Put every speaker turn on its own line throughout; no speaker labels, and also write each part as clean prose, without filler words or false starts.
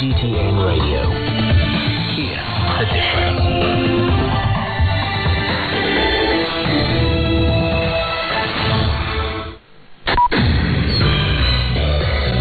GTN Radio. Hear the difference.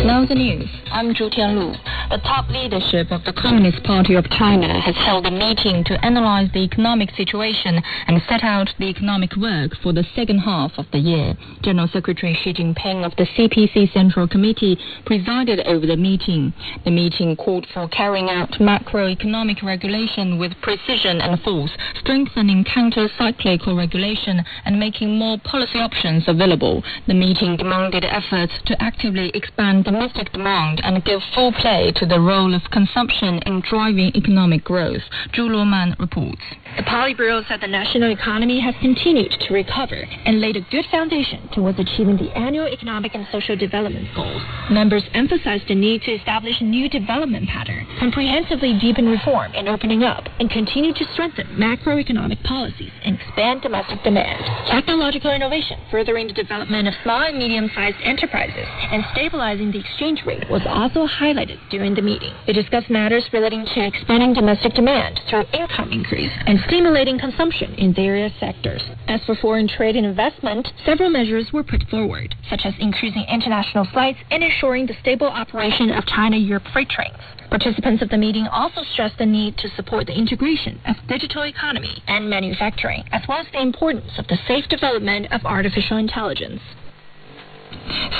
Now the news. I'm Zhu Tianlu. The top leadership of the Communist Party of China has held a meeting to analyze the economic situation and set out the economic work for the second half of the year. General Secretary Xi Jinping of the CPC Central Committee presided over the meeting. The meeting called for carrying out macroeconomic regulation with precision and force, strengthening counter-cyclical regulation and making more policy options available. The meeting demanded efforts to actively expand domestic demand and give full play to the role of consumption in driving economic growth. Zhu Luoman reports.
The Politburo said the national economy has continued to recover and laid a good foundation towards achieving the annual economic and social development goals. Members emphasized the need to establish a new development pattern, comprehensively deepen reform and opening up, and continue to strengthen macroeconomic policies and expand domestic demand. Technological innovation, furthering the development of small and medium-sized enterprises, and stabilizing the exchange rate was also highlighted during the meeting. They discussed matters relating to expanding domestic demand through income increase and stimulating consumption in various sectors. As for foreign trade and investment, several measures were put forward, such as increasing international flights and ensuring the stable operation of China-Europe freight trains. Participants of the meeting also stressed the need to support the integration of digital economy and manufacturing, as well as the importance of the safe development of artificial intelligence.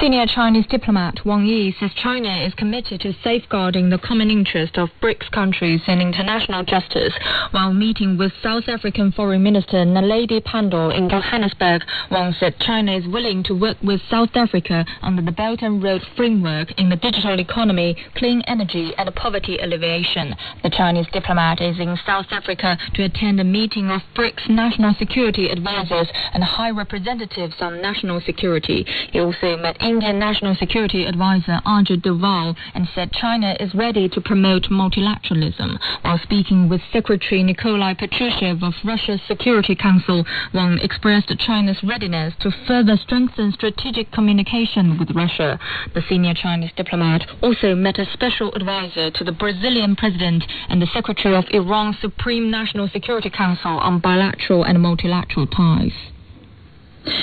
Senior Chinese diplomat Wang Yi says China is committed to safeguarding the common interest of BRICS countries in international justice. While meeting with South African Foreign Minister Naledi Pandor in Johannesburg, Wang said China is willing to work with South Africa under the Belt and Road framework in the digital economy, clean energy and poverty alleviation. The Chinese diplomat is in South Africa to attend a meeting of BRICS national security advisors and high representatives on national security. He also met Indian National Security Advisor Ajay Doval and said China is ready to promote multilateralism. While speaking with Secretary Nikolai Patrushev of Russia's Security Council, Wang expressed China's readiness to further strengthen strategic communication with Russia. The senior Chinese diplomat also met a special advisor to the Brazilian president and the Secretary of Iran's Supreme National Security Council on bilateral and multilateral ties.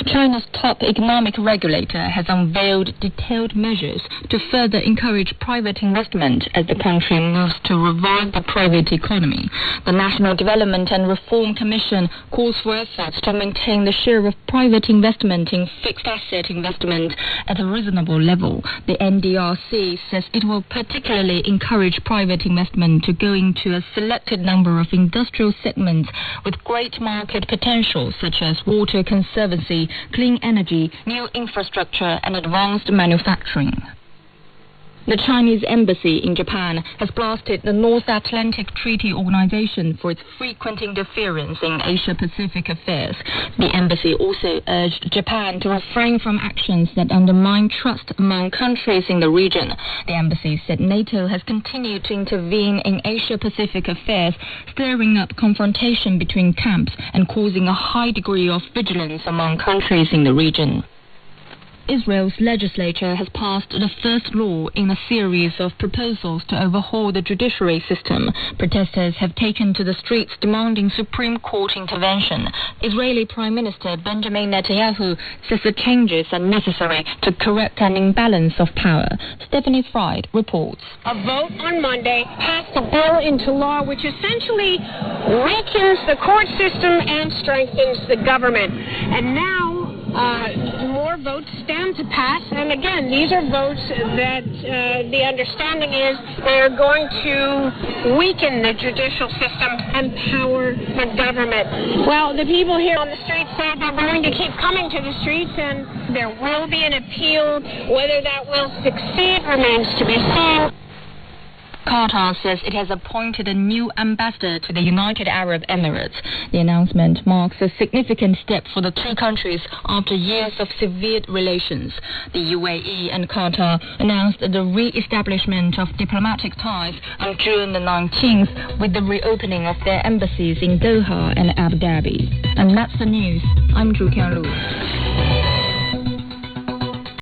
China's top economic regulator has unveiled detailed measures to further encourage private investment as the country moves to revive the private economy. The National Development and Reform Commission calls for efforts to maintain the share of private investment in fixed asset investment at a reasonable level. The NDRC says it will particularly encourage private investment to go into a selected number of industrial segments with great market potential, such as water conservancy, clean energy, new infrastructure, and advanced manufacturing. The Chinese embassy in Japan has blasted the North Atlantic Treaty Organization for its frequent interference in Asia-Pacific affairs. The embassy also urged Japan to refrain from actions that undermine trust among countries in the region. The embassy said NATO has continued to intervene in Asia-Pacific affairs, stirring up confrontation between camps and causing a high degree of vigilance among countries in the region. Israel's legislature has passed the first law in a series of proposals to overhaul the judiciary system. Protesters have taken to the streets demanding Supreme Court intervention. Israeli Prime Minister Benjamin Netanyahu says the changes are necessary to correct an imbalance of power. Stephanie Fried reports.
A vote on Monday passed a bill into law which essentially weakens the court system and strengthens the government. And now more votes stand to pass, and again, these are votes that the understanding is they're going to weaken the judicial system, empower the government. Well, the people here on the streets say they're going to keep coming to the streets, and there will be an appeal. Whether that will succeed remains to be seen.
Qatar says it has appointed a new ambassador to the United Arab Emirates. The announcement marks a significant step for the two countries after years of severed relations. The UAE and Qatar announced the re-establishment of diplomatic ties on June the 19th with the reopening of their embassies in Doha and Abu Dhabi. And that's the news. I'm Zhu Tianlu.